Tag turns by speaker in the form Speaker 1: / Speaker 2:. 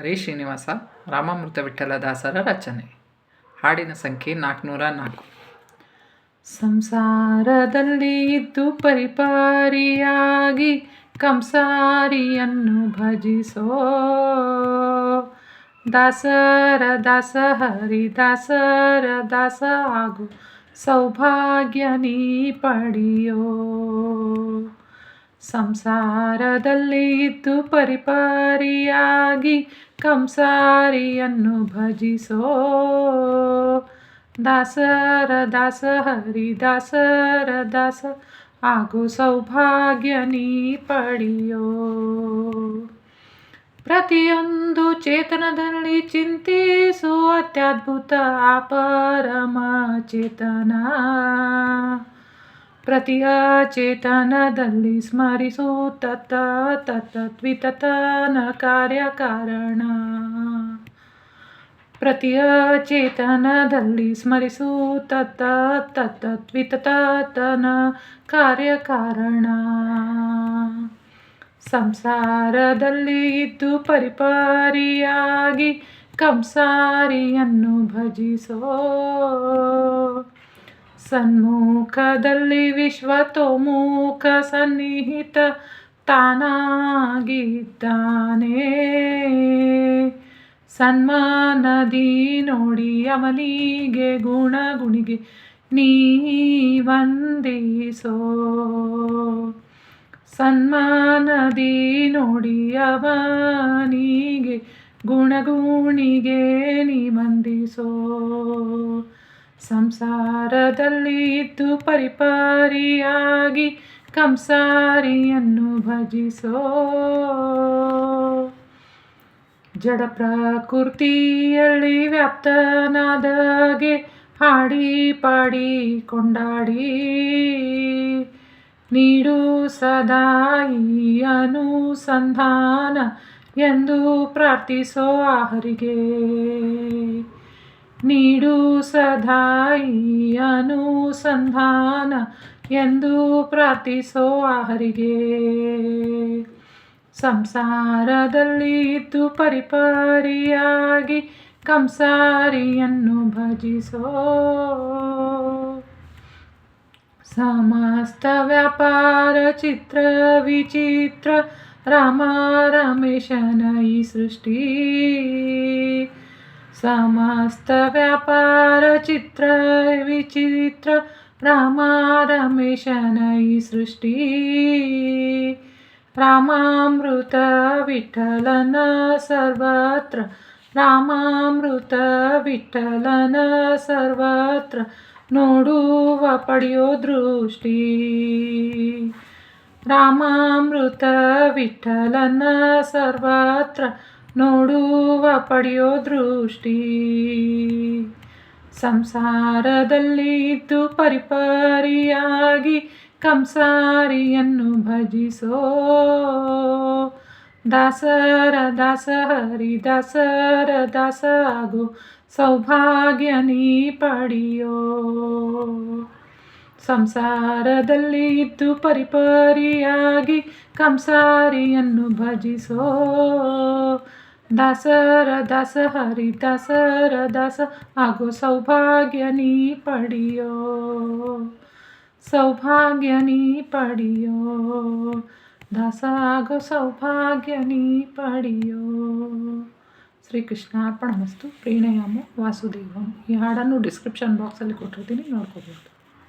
Speaker 1: ಹರೇ ಶ್ರೀನಿವಾಸ ರಾಮಾಮೃತ ವಿಠ್ಠಲದಾಸರ ರಚನೆ. ಹಾಡಿನ ಸಂಖ್ಯೆ 404. ಸಂಸಾರದಲ್ಲಿ ಇದ್ದು ಪರಿಪಾರಿಯಾಗಿ ಕಂಸಾರಿಯನ್ನು ಭಜಿಸೋ ದಾಸರ ದಾಸ ಹರಿದಾಸರ ದಾಸ ಆಗು ಸೌಭಾಗ್ಯ ನೀ ಪಡೆಯೋ. ಸಂಸಾರದಲ್ಲಿ ಇದ್ದು ಪರಿಪಾರಿಯಾಗಿ ಕಂಸಾರಿಯನ್ನು ಭಜಿಸೋ ದಾಸರ ದಾಸ ಹರಿದಾಸರ ದಾಸ ಆಗು ಸೌಭಾಗ್ಯ ನೀ ಪಡೆಯೋ. ಪ್ರತಿಯೊಂದು ಚೇತನದಲ್ಲಿ ಚಿಂತಿಸು ಅತ್ಯದ್ಭುತ ಅಪರಮ ಚೇತನ. ಪ್ರತಿಯ ಚೇತನದಲ್ಲಿ ಸ್ಮರಿಸು ತತ್ವಿತತನ ಕಾರ್ಯಕಾರಣ. ಪ್ರತಿಯ ಚೇತನದಲ್ಲಿ ಸ್ಮರಿಸು ತತ್ವಿತತನ ಕಾರ್ಯಕಾರಣ. ಸಂಸಾರದಲ್ಲಿ ಇದ್ದು ಪರಿಪಾರಿಯಾಗಿ ಕಂಸಾರಿಯನ್ನು ಭಜಿಸೋ ಸನ್ಮುಖದಲ್ಲಿ ವಿಶ್ವತೋಮುಖ ಸನ್ನಿಹಿತ ತಾನಾಗಿದ್ದಾನೆ. ಸನ್ಮಾನದಿ ನೋಡಿ ಅವನಿಗೆ ಗುಣಿಗೆ ನೀ ವಂದಿಸೋ. ಸನ್ಮಾನದಿ ನೋಡಿ ಅವನಿಗೆ ಗುಣಿಗೆ ನೀ ವಂದಿಸೋ. ಸಂಸಾರದಲ್ಲಿ ಇದ್ದು ಪರಿಪಾರಿಯಾಗಿ ಕಂಸಾರಿಯನ್ನು ಭಜಿಸೋ. ಜಡ ಪ್ರಕೃತಿಯಲ್ಲಿ ವ್ಯಾಪ್ತನಾದಗೆ ಹಾಡಿ ಪಾಡಿ ಕೊಂಡಾಡಿ ನೀಡು ಸದಾ ಈ ಅನುಸಂಧಾನ ಎಂದು ಪ್ರಾರ್ಥಿಸೋ ಹರಿಗೆ. ನೀಡು ಸದಾ ಈ ಅನುಸಂಧಾನ ಎಂದು ಪ್ರಾರ್ಥಿಸೋ ಹರಿಗೆ. ಸಂಸಾರದಲ್ಲಿ ಇದ್ದು ಪರಿಪಾರಿಯಾಗಿ ಕಂಸಾರಿಯನ್ನು ಭಜಿಸೋ. ಸಮಸ್ತ ವ್ಯಾಪಾರ ಚಿತ್ರ ವಿಚಿತ್ರ ರಾಮ ರಮೇಶನ ಈ ಸೃಷ್ಟಿ. ಸಮಸ್ತ ವ್ಯಾಪಾರ ಚಿತ್ರ ವಿಚಿತ್ರ ರಾಮ ರಮೇಶನ ಈ ಸೃಷ್ಟಿ. ರಾಮಾಮೃತ ವಿಠಲನ ಸರ್ವತ್ರ ರಾಮಾಮೃತ ವಿಠಲನ ಸರ್ವತ್ರ ನೋಡುವ ಪಡೆಯೋ ದೃಷ್ಟಿ. ರಾಮಾಮೃತ ವಿಠಲನ ಸರ್ವತ್ರ ನೋಡುವ ಪಡೆಯೋ ದೃಷ್ಟಿ. ಸಂಸಾರದಲ್ಲಿ ಇದ್ದು ಪರಿಪಾರಿಯಾಗಿ ಕಂಸಾರಿಯನ್ನು ಭಜಿಸೋ ದಾಸರ ದಾಸ ಹರಿದಾಸರ ದಾಸ ಆಗು ಸೌಭಾಗ್ಯ ನೀ ಪಡೆಯೋ. ಸಂಸಾರದಲ್ಲಿ ಇದ್ದು ಪರಿಪಾರಿಯಾಗಿ ಕಂಸಾರಿಯನ್ನು ಭಜಿಸೋ ದಾಸರ ದಾಸ ಹರಿದಾಸರ ದಾಸ ಆಗೋ ಸೌಭಾಗ್ಯ ನೀ ಪಡೆಯೋ. ಸೌಭಾಗ್ಯ ನೀ ಪಡೆಯೋ. ದಾಸ ಆಗೋ ಸೌಭಾಗ್ಯ ನೀ ಪಡೆಯೋ. ಶ್ರೀಕೃಷ್ಣಾರ್ಪಣಮಸ್ತು. ಪ್ರಣಾಮೋ ವಾಸುದೇವಂ. ಈ ಹಾಡನ್ನು ಡಿಸ್ಕ್ರಿಪ್ಷನ್ ಬಾಕ್ಸಲ್ಲಿ ಕೊಟ್ಟಿರ್ತೀನಿ, ನೋಡ್ಕೋಬೋದು.